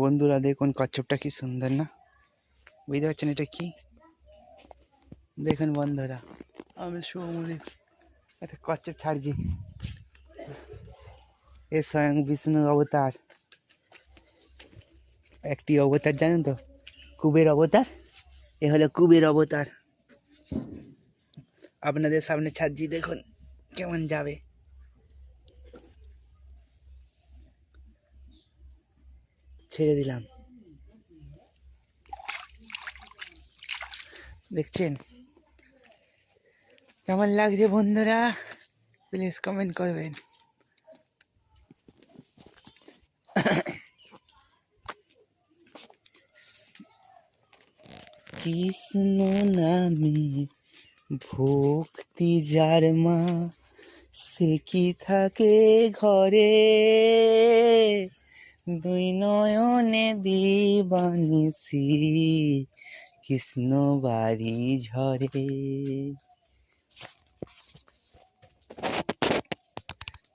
বন্ধুরা দেখুন কচ্ছপটা কি সুন্দর না, বুঝতে পারছেন এটা কি? দেখুন বন্ধুরা, আমি সৌমলি একটা কচ্ছপ ছাড়ছি। এ স্বয়ং বিষ্ণুর অবতার। একটি অবতার জানেন তো, কুবের অবতার। এ হলো কুবের অবতার। আপনাদের সামনে ছাড়ছি, দেখুন কেমন যাবে। ছেড়ে দিলাম, দেখছেন কেমন লাগছে বন্ধুরা? প্লিজ কমেন্ট করবেন। কৃষ্ণ নামে ভক্তি যার মা, সে কি থাকে ঘরে, দুই নয়নে দিবানিসি কৃষ্ণ বাড়ি ঝরে।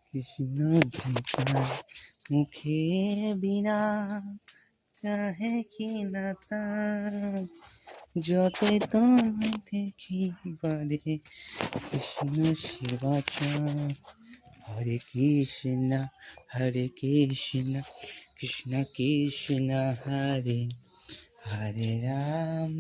কৃষ্ণ ঝিপার মুখে বিনা চাহে কি না তার, যতই তোমায় দেখি বারে কৃষ্ণ সেবা চায়। হরে কৃষ্ণ হরে কৃষ্ণ কৃষ্ণ কৃষ্ণ হরে হরে রাম।